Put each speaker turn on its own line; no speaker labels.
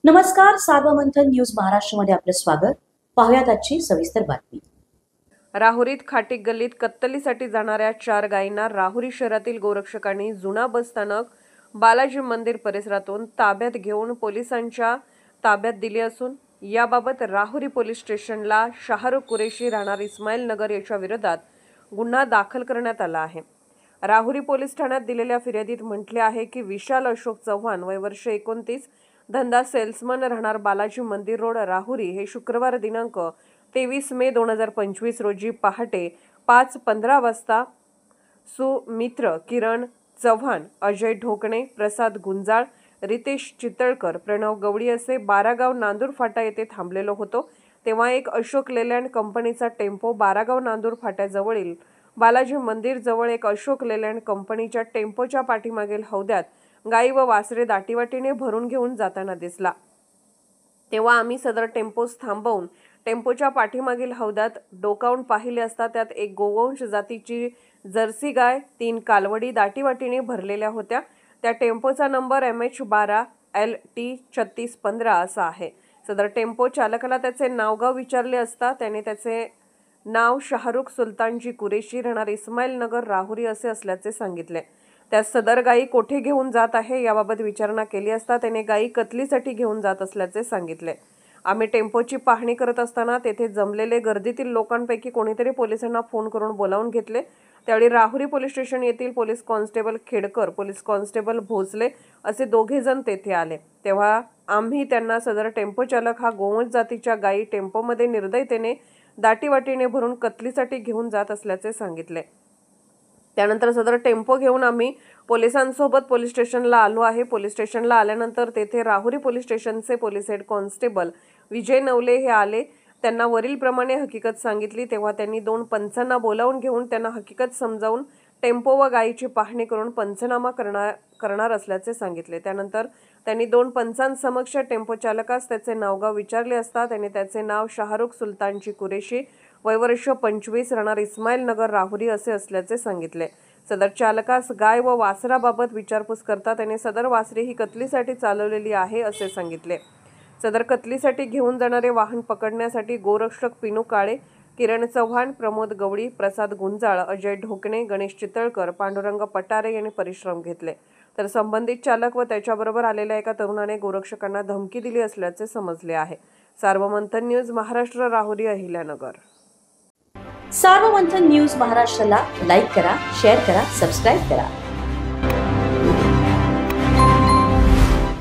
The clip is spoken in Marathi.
नमस्कार, सार्वमंथन न्यूज महाराष्ट्रमध्ये आपलं स्वागत. पाहुयात आजची सविस्तर बातमी.
राहुरीत खाटीक गल्लीत कत्तलीसाठी जाणाऱ्या 4 गायींना राहुरी शहरातील गोरक्षकांनी जुना बस स्थानक बालाजी मंदिर परिसरातून ताब्यात घेऊन पोलिसांच्या ताब्यात दिली असून याबाबत राहुरी पोलीस स्टेशनला शाहरुख कुरेशी राहणार इस्माईल नगर याच्या विरोधात गुन्हा दाखल करण्यात आला आहे. राहुरी पोलीस ठाण्यात दिलेल्या फिर्यादीत म्हटले आहे की विशाल अशोक चव्हाण वय वर्ष 29, धंदा सेल्समन, राहणार बालाजी मंदिर रोड, राहुरी हे शुक्रवार दिनांक 23 मे 2025 रोजी पहाटे 5:15 वाजता सुमित्र किरण चव्हाण, अजय ढोकणे, प्रसाद गुंजाळ, रितेश चितळकर, प्रणव गवळी असे 12 गाव नांदूर फाटा येथे थांबलेलो होतो. तेव्हा एक अशोक लेलँड कंपनीचा टेम्पो 12 गाव नांदूर फाट्याजवळील बालाजी मंदिर जवळ एक अशोक लेलँड कंपनीच्या टेम्पोच्या पाठीमागील हौद्यात गायी व वासरे दाटीवाटीने भरून घेऊन जाताना दिसला. तेव्हा आम्ही सदर टेम्पोस थांबवून टेम्पोच्या पाठीमागील हौद्यात डोकावून पाहिले असता त्यात एक गोवंश जातीची जर्सी गाय, 3 कालवडी दाटीवाटीने भरलेल्या होत्या. त्या टेम्पोचा नंबर MH12LT3615 असा आहे. सदर टेम्पो चालकाला त्याचे नावगाव विचारले असता त्याने त्याचे नाव शाहरुख सुलतानजी कुरेशी, राहणार इस्माईल नगर, राहुरी असे असल्याचे सांगितले. त्या सदर गायी कोठे घेऊन जात आहे याबाबत विचारणा केली असता त्याने गायी कत्लीसाठी घेऊन जात असल्याचे सांगितले. आम्ही टेम्पोची पाहणी करत असताना तेथे जमलेले गर्दीतील लोकांपैकी कोणीतरी पोलिसांना फोन करून बोलावून घेतले. त्यावेळी राहुरी पोलीस स्टेशन येथील police constable Khedkar, police constable Bhosale असे 2 जण तेथे आले. तेव्हा आम्ही त्यांना सदर टेम्पो चालक हा गोवंश जातीच्या गायी टेम्पोमध्ये निर्दयतेने दाटीवाटीने भरून कत्लीसाठी घेऊन जात असल्याचे सांगितले. त्यानंतर सदर टेम्पो घेऊन आम्ही पोलिसांसोबत पोलीस स्टेशनला आलो आहे. पोलीस स्टेशनला आल्यानंतर तेथे राहुरी पोलीस स्टेशनचे पोलीस हेड कॉन्स्टेबल विजय नवले हे आले. त्यांना वरील प्रमाणे हकीकत सांगितली. तेव्हा त्यांनी 2 पंचांना बोलावून घेऊन त्यांना हकीकत समजावून टेम्पो व गायीची पाहणी करून पंचनामा करणार असल्याचे सांगितले. त्यानंतर त्यांनी 2 पंचांसमक्ष टेम्पो चालकास त्याचे नावगाव विचारले असता त्याने त्याचे नाव शाहरुख सुलतानजी कुरेशी, वय वर्ष 25, राहणार इस्माईल नगर, राहुरी असे असल्याचे सांगितले. सदर चालकास गाय व वासराबाबत विचारपूस करता त्याने सदर वासरे ही कत्लीसाठी चालवलेली आहे असे सांगितले. सदर कत्लीसाठी घेऊन जाणारे वाहन पकडण्यासाठी गोरक्षक पिनू काळे, किरण चव्हाण, प्रमोद गवळी, प्रसाद गुंजाळ, अजय ढोकणे, गणेश चितळकर, पांडुरंग पटारे यांनी परिश्रम घेतले. तर संबंधित चालक व त्याच्याबरोबर आलेल्या एका तरुणाने गोरक्षकांना धमकी दिली असल्याचे समजले आहे. सार्वमंथन न्यूज महाराष्ट्र, राहुरी, अहिल्यानगर.
सार्वमंथन न्यूज महाराष्ट्राला लाईक करा, शेअर करा, सबस्क्राईब करा.